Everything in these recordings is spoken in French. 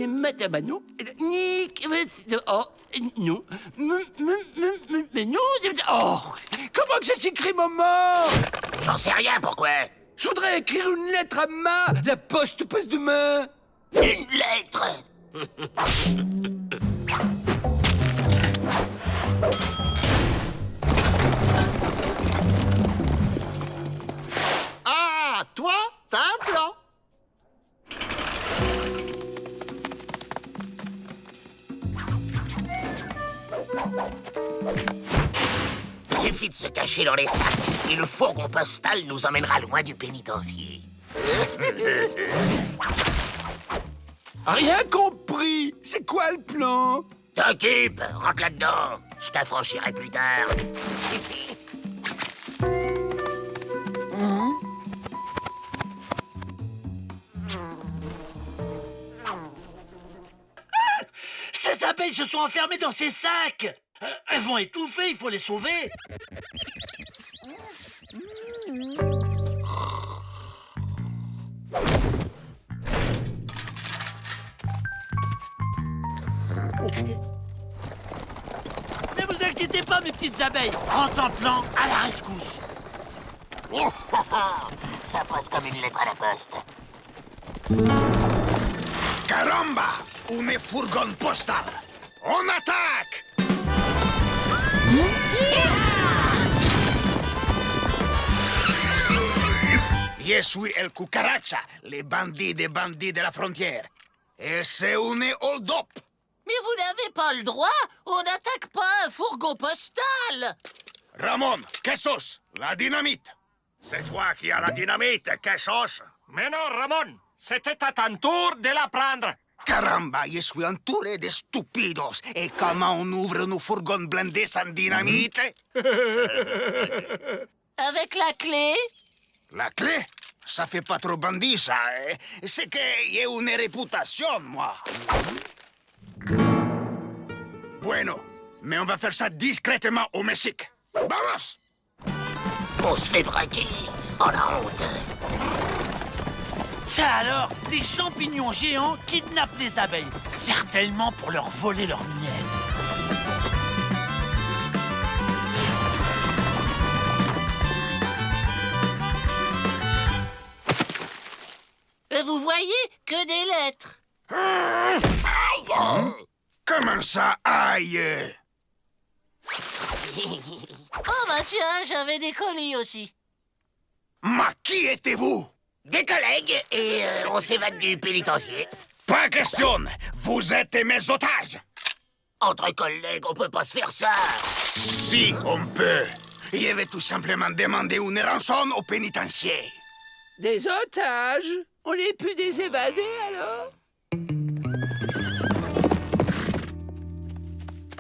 Madame, non. Oh, non. Mais non. Oh, comment que ça s'écrit, maman? J'en sais rien, pourquoi? Je voudrais écrire une lettre à Ma. La poste passe demain. Une lettre? Ah, toi, t'as un plan. Suffit de se cacher dans les sacs et le fourgon postal nous emmènera loin du pénitencier. Rien compris. C'est quoi le plan? T'occupe, rentre là-dedans. Je t'affranchirai plus tard. Ces abeilles se sont enfermées dans ces sacs. Elles vont étouffer, il faut les sauver. Ne vous inquiétez pas, mes petites abeilles. Rentre en plan à la rescousse. Ça passe comme une lettre à la poste. Caramba! Une fourgon postal! On attaque! Je suis El Cucaracha, les bandits des bandits de la frontière. Et c'est une hold-up! Mais vous n'avez pas le droit. On n'attaque pas un fourgon postal. Ramon, quesos, la dynamite! C'est toi qui as la dynamite, Quesos. Mais non, Ramon, c'était à ton tour de la prendre. Caramba, je suis entouré de stupidos. Et comment on ouvre une fourgon blindée sans dynamite? Avec la clé? La clé? Ça fait pas trop bandit, ça. C'est que j'ai une réputation, moi. Bueno, mais on va faire ça discrètement au Mexique. Vamos! On se fait braquer. Oh la honte. Ça alors, les champignons géants kidnappent les abeilles. Certainement pour leur voler leur miel. Et vous voyez que des lettres. Aïe. Comment ça, aïe? Oh bah tiens, j'avais des colis aussi. Ma qui étiez-vous? Des collègues et on s'évade du pénitencier. Pas question! Vous êtes mes otages! Entre collègues, on peut pas se faire ça. Si, on peut. Je vais tout simplement demander une rançon au pénitencier. Des otages? On les pu des évadés, alors?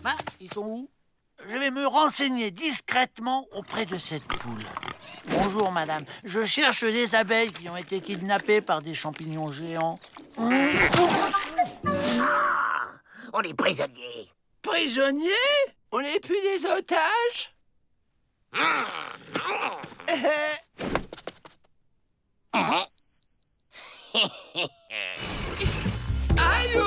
Ah, ils sont où? Je vais me renseigner discrètement auprès de cette poule. Bonjour, madame. Je cherche des abeilles qui ont été kidnappées par des champignons géants. On est prisonniers. Prisonniers? On est plus des otages? Aïe! Aïe!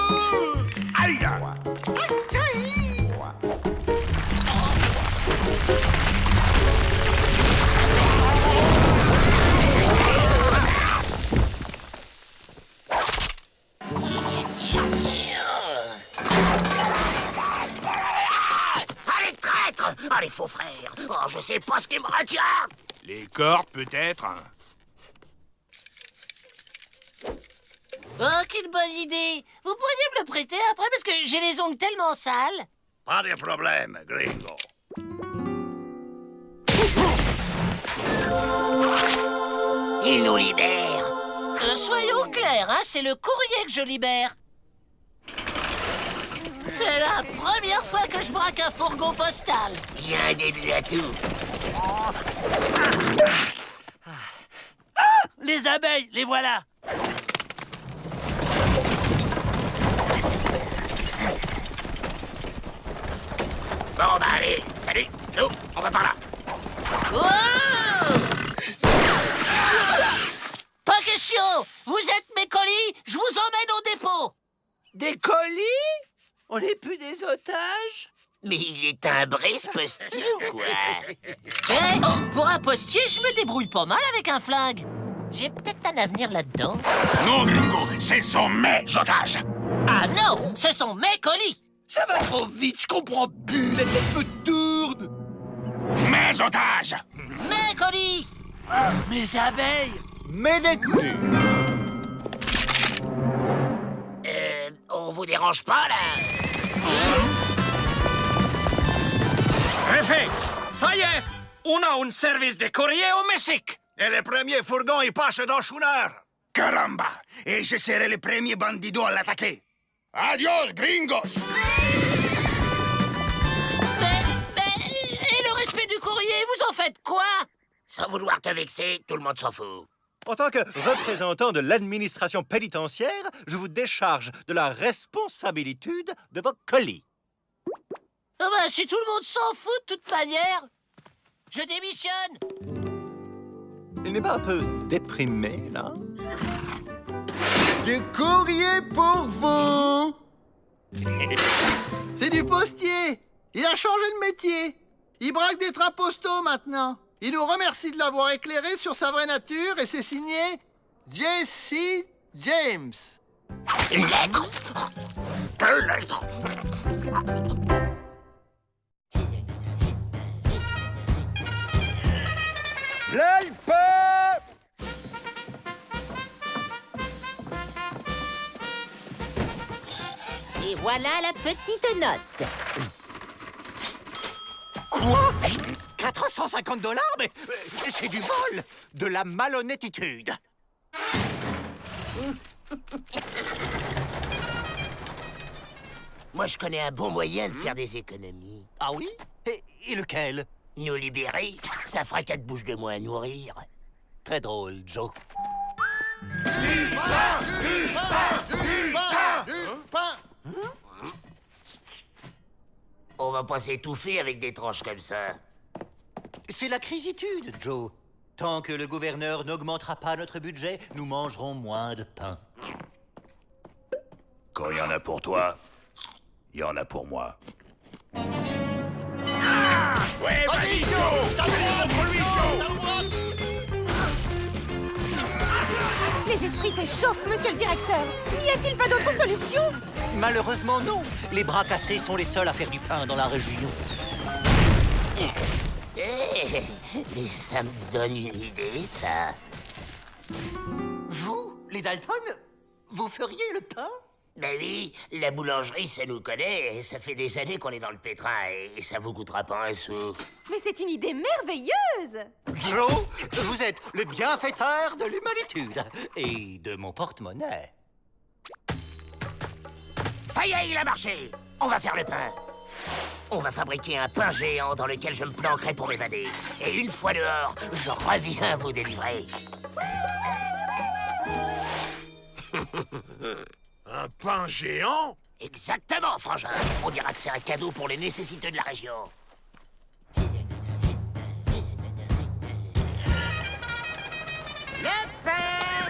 Allez, traître! Allez, faux frère! Oh, je sais pas ce qui me retient! Les cordes, peut-être. Oh, quelle bonne idée. Vous pourriez me le prêter après parce que j'ai les ongles tellement sales. Pas de problème, gringo. Il nous libère. Soyons clairs, hein, c'est le courrier que je libère. C'est la première fois que je braque un fourgon postal. Il y a un début à tout. Les abeilles, les voilà. Bon, bah allez, salut. Nous, on va par là. Oh! Pas question. Vous êtes mes colis, je vous emmène au dépôt. Des colis? On n'est plus des otages? Mais il est timbré, ce postier, ou quoi? Eh, pour un postier, je me débrouille pas mal avec un flingue. J'ai peut-être un avenir là-dedans. Non, Gringo, ce sont mes otages. Ah non, ce sont mes colis. Ça va trop vite, je comprends plus, la tête me tourne. Mes otages. Mes colis. Mes abeilles. Mes détenus. On vous dérange pas, là? Effet, ça y est, on a un service de courrier au Mexique. Et le premier fourgon, il passe dans une heure. Caramba! Et je serai le premier bandido à l'attaquer. Adios, gringos! Et le respect du courrier, vous en faites quoi? Sans vouloir te vexer, tout le monde s'en fout. En tant que représentant de l'administration pénitentiaire, je vous décharge de la responsabilité de vos colis. Ah bah, si tout le monde s'en fout de toute manière, je démissionne. Il n'est pas un peu déprimé, là? Du courrier pour vous. C'est du postier. Il a changé de métier. Il braque des trains postaux maintenant. Il nous remercie de l'avoir éclairé sur sa vraie nature et c'est signé Jesse James. Une lettre? Deux lettres? L'alpa. Et voilà la petite note. Quoi? 450 $? Mais c'est du vol! De la malhonnêtitude! Moi, je connais un bon moyen de faire des économies. Ah oui? Et lequel? Nous libérer, ça fera 4 bouches de moins à nourrir. Très drôle, Joe. On va pas s'étouffer avec des tranches comme ça. C'est la crisitude, Joe. Tant que le gouverneur n'augmentera pas notre budget, nous mangerons moins de pain. Quand il y en a pour toi, il y en a pour moi. Ouais, vas-y, Joe! T'as le droit pour lui, Joe! Les esprits s'échauffent, monsieur le directeur. N'y a-t-il pas d'autre solution? Malheureusement, non. Les bras cassés sont les seuls à faire du pain dans la région. Mais ça me donne une idée, ça. Vous, les Dalton, vous feriez le pain? Ben oui, la boulangerie, ça nous connaît, et ça fait des années qu'on est dans le pétrin, et ça vous coûtera pas un sou. Mais c'est une idée merveilleuse! Joe, vous êtes le bienfaiteur de l'humanitude et de mon porte-monnaie. Ça y est, il a marché! On va faire le pain. On va fabriquer un pain géant dans lequel je me planquerai pour m'évader. Et une fois dehors, je reviens vous délivrer. Un pain géant? Exactement, frangin. On dira que c'est un cadeau pour les nécessiteux de la région. Le pain!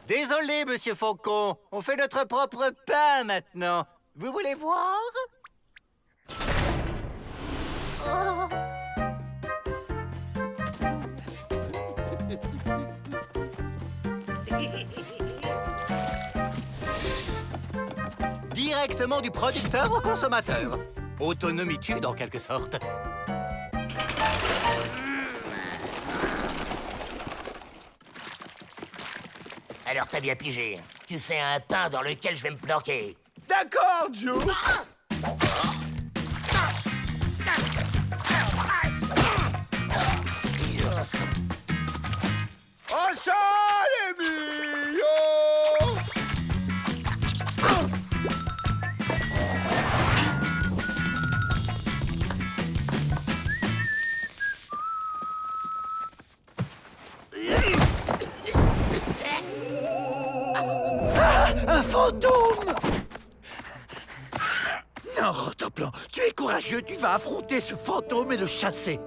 Désolé, monsieur Faucon. On fait notre propre pain maintenant. Vous voulez voir? Oh. Directement du producteur au consommateur. Autonomitude en quelque sorte. Alors t'as bien pigé. Tu fais un pain dans lequel je vais me planquer. D'accord, Joe. Oh, ça, les millions! Un fantôme! Non, Rotoplan, tu es courageux, tu vas affronter ce fantôme et le chasser.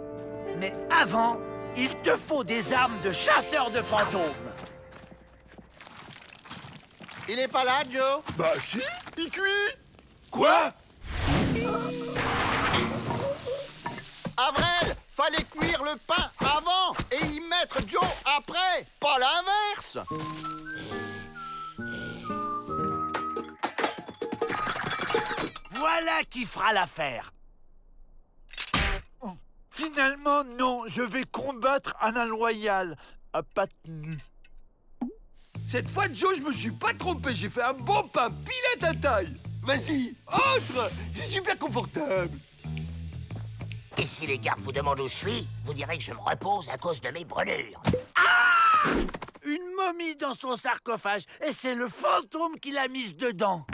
Mais avant, il te faut des armes de chasseur de fantômes. Il est pas là, Joe? Bah si, il cuit. Quoi? Avril, fallait cuire le pain avant et y mettre Joe après, pas l'inverse. Voilà qui fera l'affaire. Finalement, non, je vais combattre Alain Loyal à pattes nues. Cette fois, Joe, je me suis pas trompé. J'ai fait un bon pain pile à ta taille. Vas-y, entre. C'est super confortable. Et si les gardes vous demandent où je suis, vous direz que je me repose à cause de mes brûlures. Une momie dans son sarcophage, et c'est le fantôme qui l'a mise dedans.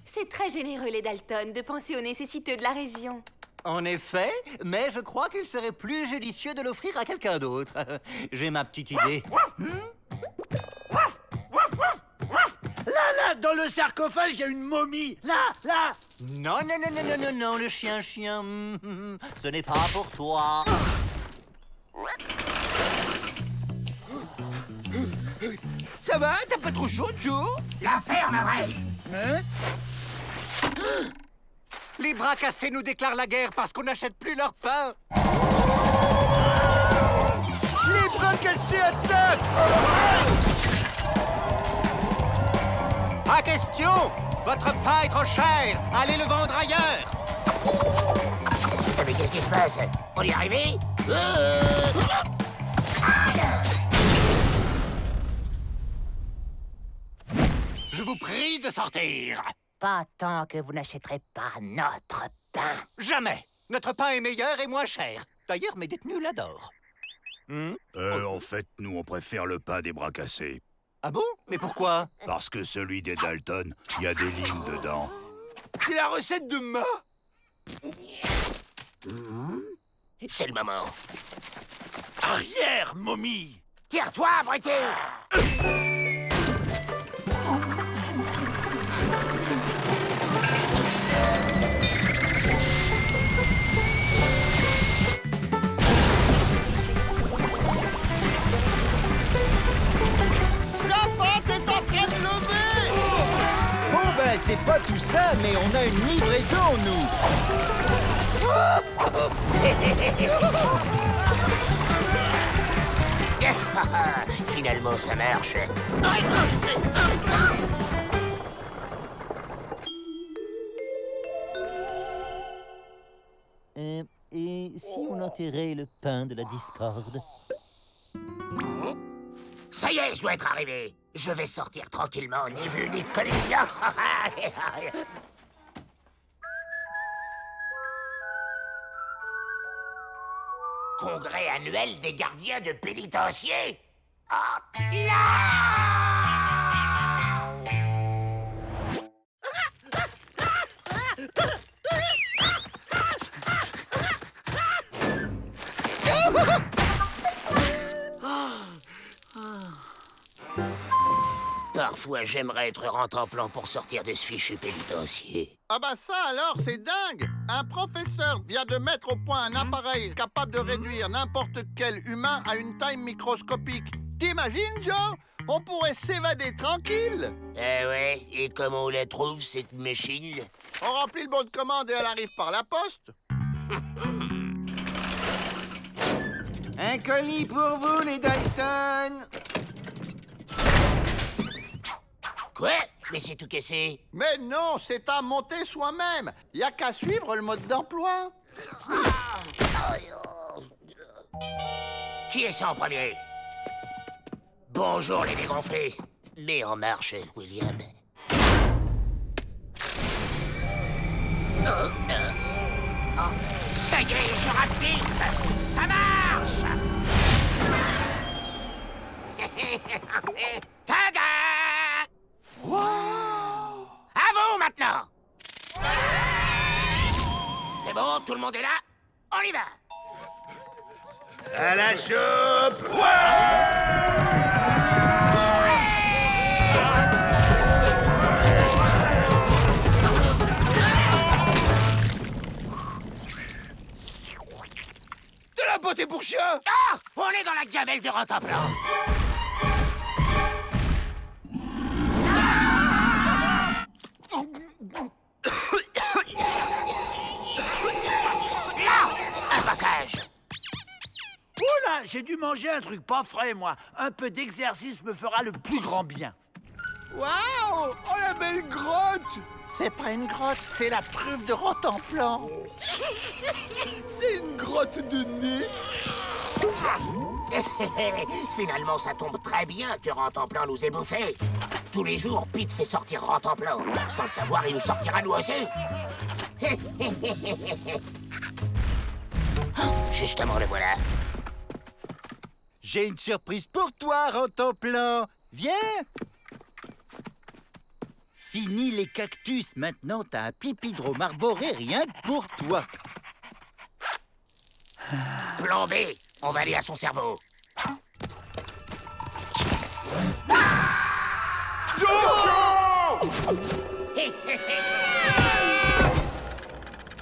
C'est très généreux, les Dalton, de penser aux nécessiteux de la région. En effet, mais je crois qu'il serait plus judicieux de l'offrir à quelqu'un d'autre. J'ai ma petite idée. Là, dans le sarcophage, il y a une momie. Là. Non, le chien, ce n'est pas pour toi. Ça va? T'as pas trop chaud, Joe? La ferme, Avril. Les bras cassés nous déclarent la guerre parce qu'on n'achète plus leur pain. Les bras cassés attaquent! Pas question! Votre pain est trop cher! Allez le vendre ailleurs! Mais qu'est-ce qui se passe? On y est arrivé? Je vous prie de sortir! Pas tant que vous n'achèterez pas notre pain. Jamais! Notre pain est meilleur et moins cher. D'ailleurs, mes détenus l'adorent. En fait, nous, on préfère le pain des bras cassés. Ah bon? Mais pourquoi? Parce que celui des Dalton, il y a des lignes dedans. C'est la recette de Ma. C'est le moment. Arrière, momie. Tire-toi, abruti! La pâte est en train de lever. Oh ben, c'est pas tout ça, mais on a une livraison, nous. Finalement, ça marche. Et si on enterrait le pain de la discorde? Ça y est, je dois être arrivé. Je vais sortir tranquillement, ni vu ni connu. Congrès annuel des gardiens de pénitencier. Oh, Parfois, j'aimerais être rentemplant pour sortir de ce fichu pénitencier. Ah bah ça alors, c'est dingue. Un professeur vient de mettre au point un appareil capable de réduire n'importe quel humain à une taille microscopique. T'imagines, Joe? On pourrait s'évader tranquille. Eh ouais, et comment on la trouve, cette machine? On remplit le bon de commande et elle arrive par la poste. Un colis pour vous, les Dalton. Quoi? Mais c'est tout cassé. Mais non, c'est à monter soi-même. Y a qu'à suivre le mode d'emploi. Qui est ça en premier? Bonjour les dégonflés. Mets en marche, William. Ça y est, je rapetisse. Ça marche. Tada! À vous maintenant. C'est bon, tout le monde est là? On y va. À la soupe! De la beauté pour chien. Ah! On est dans la gamelle de Rentemplant. j'ai dû manger un truc pas frais, moi. Un peu d'exercice me fera le plus grand bien. Waouh! Oh, la belle grotte! C'est pas une grotte, c'est la truffe de Rotemplan. C'est une grotte de nez. Finalement, ça tombe très bien que Rentemplan nous ait bouffés. Tous les jours, Pete fait sortir Rentemplan. Sans le savoir, il nous sortira nous aussi. Justement, le voilà. J'ai une surprise pour toi, Rentemplan. Viens. Fini les cactus. Maintenant, t'as un pipidrome arboré rien que pour toi. Plan B, on va aller à son cerveau.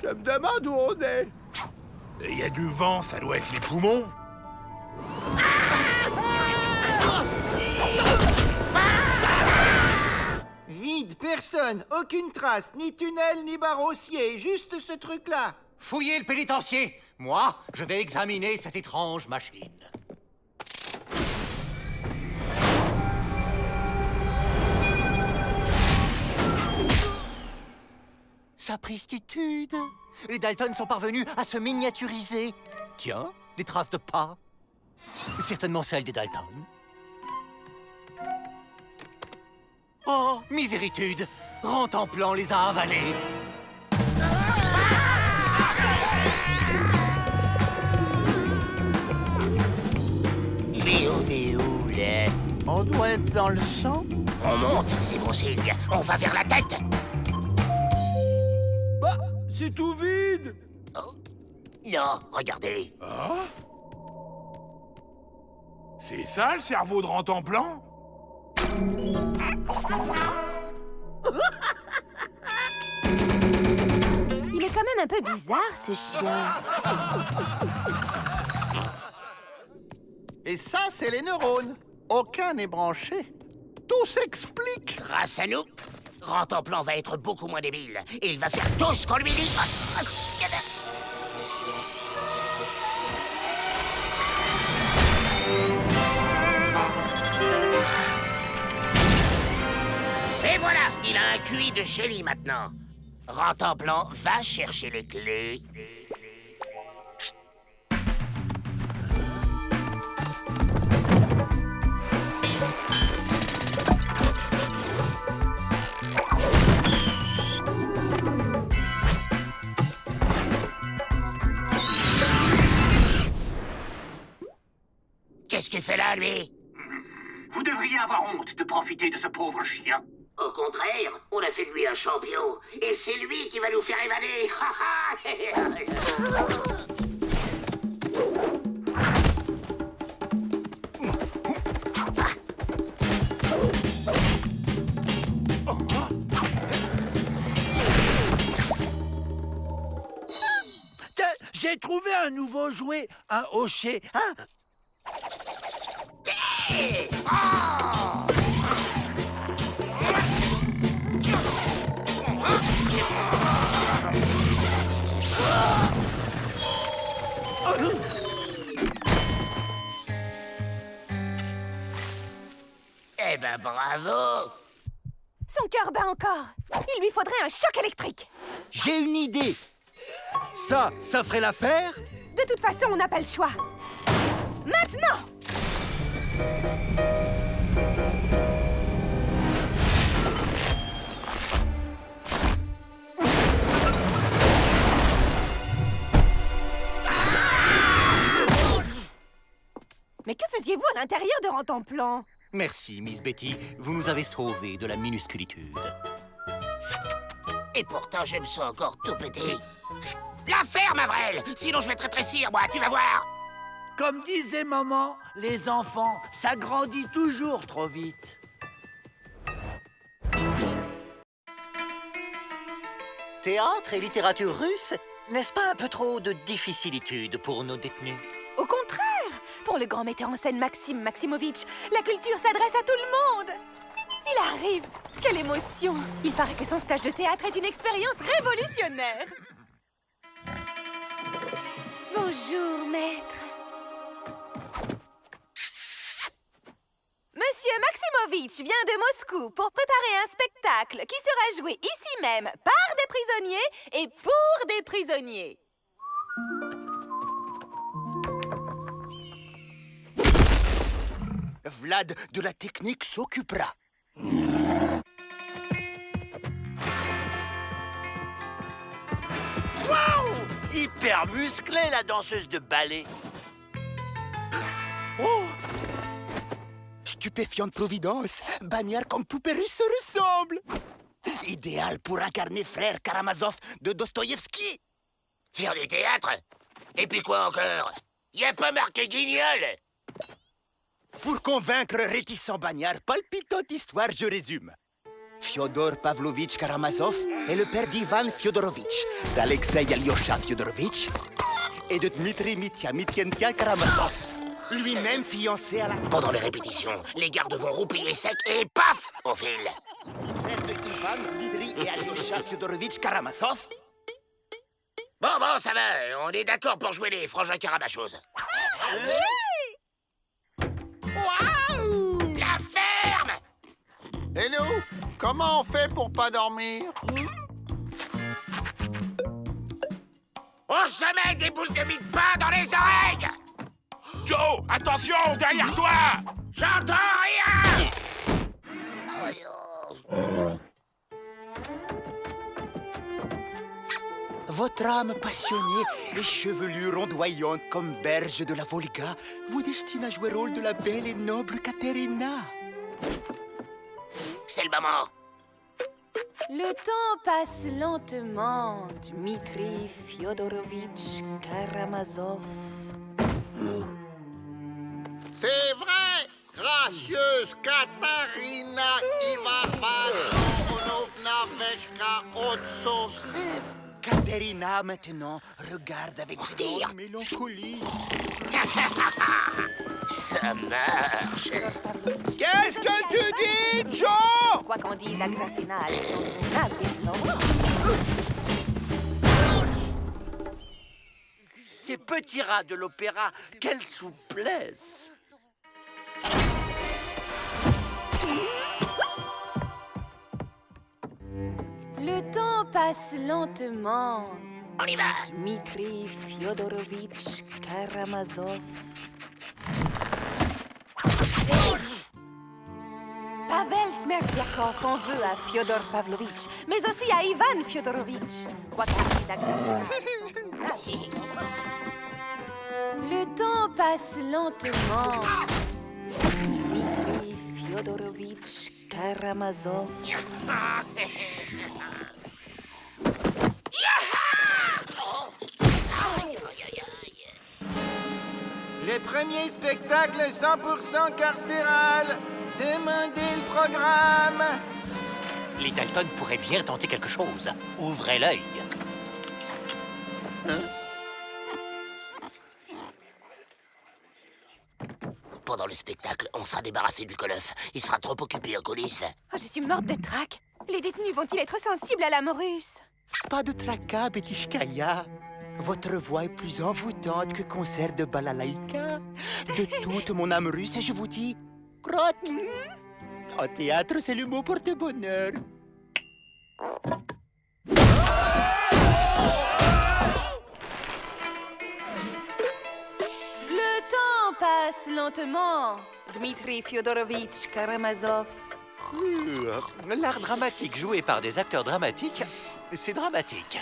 Je me demande où on est. Il y a du vent, ça doit être les poumons. Vide, personne, aucune trace, ni tunnel, ni barre haussier, juste ce truc-là. Fouillez le pénitencier. Moi, je vais examiner cette étrange machine. Sapristitude! Les Dalton sont parvenus à se miniaturiser. Tiens, des traces de pas. Certainement celles des Dalton. Oh, miséritude! Rentemplan les a avalés. Mais on est où, là? On doit être dans le sang. On monte, c'est bon signe. On va vers la tête. Bah, c'est tout vide. Oh. Non, regardez. Ah? C'est ça le cerveau de Rentemplan? Il est quand même un peu bizarre, ce chien. Et ça, c'est les neurones. Aucun n'est branché. Tout s'explique. Grâce à nous, Rentemplan va être beaucoup moins débile. Et il va faire tout ce qu'on lui dit. Et voilà, il a un QI de chéri maintenant. Rentemplan va chercher les clés. Qu'est-ce qu'il fait là, lui? Vous devriez avoir honte de profiter de ce pauvre chien. Au contraire, on a fait de lui un champion. Et c'est lui qui va nous faire évader. J'ai trouvé un nouveau jouet, un hochet. Hein? Eh ben, bravo! Son cœur bat encore. Il lui faudrait un choc électrique. J'ai une idée. Ça ferait l'affaire? De toute façon, on n'a pas le choix. Maintenant! Mais que faisiez-vous à l'intérieur de Rentemplan? Merci, Miss Betty. Vous nous avez sauvés de la minusculitude. Et pourtant, je me sens encore tout pété. La ferme, Avril! Sinon, je vais te rétrécir, moi, tu vas voir! Comme disait maman, les enfants, ça grandit toujours trop vite. Théâtre et littérature russe, n'est-ce pas un peu trop de difficilitude pour nos détenus? Au contraire! Pour le grand metteur en scène Maxime Maximovitch, la culture s'adresse à tout le monde! Il arrive! Quelle émotion! Il paraît que son stage de théâtre est une expérience révolutionnaire! Bonjour, maître. Monsieur Maximovitch vient de Moscou pour préparer un spectacle qui sera joué ici même par des prisonniers et pour des prisonniers. Vlad de la technique s'occupera. Waouh! Hyper musclée, la danseuse de ballet. Oh! Stupéfiante providence, bagnard comme poupée russe se ressemble. Idéal pour incarner frère Karamazov de Dostoïevski. Faire du théâtre? Et puis quoi encore? Y a pas marqué Guignol? Pour convaincre réticent bagnard, palpitante histoire, je résume. Fyodor Pavlovitch Karamazov est le père d'Ivan Fyodorovitch, d'Alexei Alyosha Fyodorovitch et de Dmitri Mitya Mityentia Karamazov, lui-même fiancé à la... Pendant les répétitions, les gardes vont roupiller sec et paf, on file. Père de Ivan, Dmitri et Alyosha Fyodorovitch Karamazov. Bon, ça va, on est d'accord pour jouer les frangins Karamachos. Waouh! La ferme! Et nous, comment on fait pour pas dormir? On se met des boules de mie de pain dans les oreilles! Joe, attention, derrière toi! J'entends rien! Votre âme passionnée et chevelure ondoyante comme berge de la Volga vous destine à jouer le rôle de la belle et noble Katerina. C'est le moment. Le temps passe lentement, Dmitri Fyodorovitch Karamazov. C'est vrai, gracieuse Katarina Ivanovna Veshka Otsos. Katerina, maintenant, regarde avec grande mélancolie. Ça marche. Qu'est-ce que tu dis, Joe? Quoi qu'on dise à Grafina, Alexandrovna Svitlova. Ces petits rats de l'opéra, quelle souplesse! Le temps passe lentement. On y va. Dmitri Fyodorovitch Karamazov. Pavel Smerdyakov en veut à Fyodor Pavlovitch, mais aussi à Ivan Fyodorovitch. Quoi qu'on dise à Grafina, le temps passe lentement. Dmitri Fyodorovitch Karamazov. Le premier spectacle 100% carcéral. Demandez le programme. Les Dalton pourraient bien tenter quelque chose. Ouvrez l'œil. Pendant le spectacle, on sera débarrassé du colosse. Il sera trop occupé en coulisses. Oh, je suis morte de trac. Les détenus vont-ils être sensibles à l'âme russe? Pas de tracas, Betishkaya. Votre voix est plus envoûtante que concert de balalaïka. De toute mon âme russe, je vous dis... Crotte. En théâtre, c'est le mot porte-bonheur. Le temps passe lentement. Dmitri Fyodorovitch Karamazov. L'art dramatique joué par des acteurs dramatiques, c'est dramatique.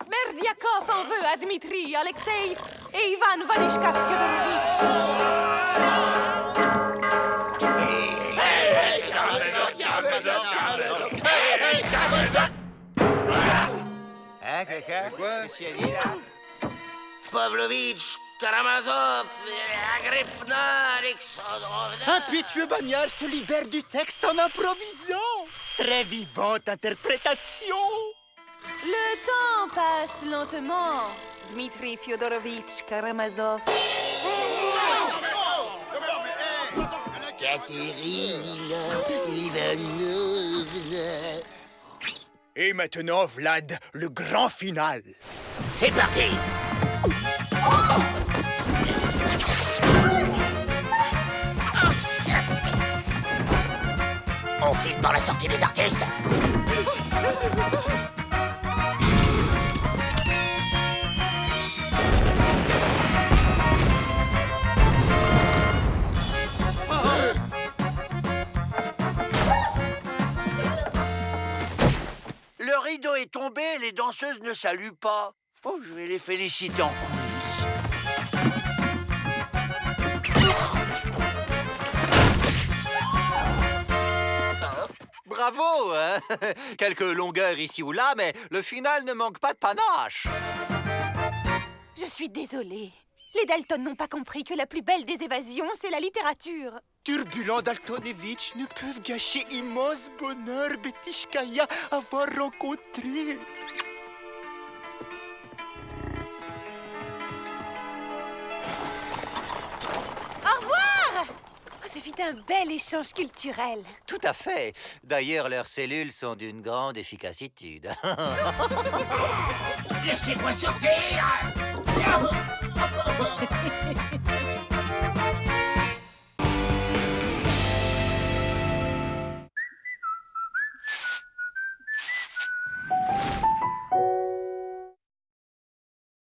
Smerdyakov en veut à Dmitri, Alexei et Ivan Vanishka Fyodorovitch. Quoi? Pavlovitch, Karamazov, Agripna, Alexandrovna... Impétueux bagnard se libère du texte en improvisant. Très vivante interprétation. Le temps passe lentement. Dmitri Fyodorovitch Karamazov. Katerina Ivanovna... Et maintenant, Vlad, le grand final. C'est parti! vite par la sortie des artistes. Le rideau est tombé et les danseuses ne saluent pas. Oh, je vais les féliciter en coulisses. Bravo, hein? Quelques longueurs ici ou là, mais le final ne manque pas de panache. Je suis désolée. Les Dalton n'ont pas compris que la plus belle des évasions, c'est la littérature. Turbulent Daltonevitch ne peuvent gâcher immense bonheur Betishkaya avoir rencontré. Au revoir! Oh, ce fut un bel échange culturel. Tout à fait. D'ailleurs, leurs cellules sont d'une grande efficacitude. Laissez-moi sortir!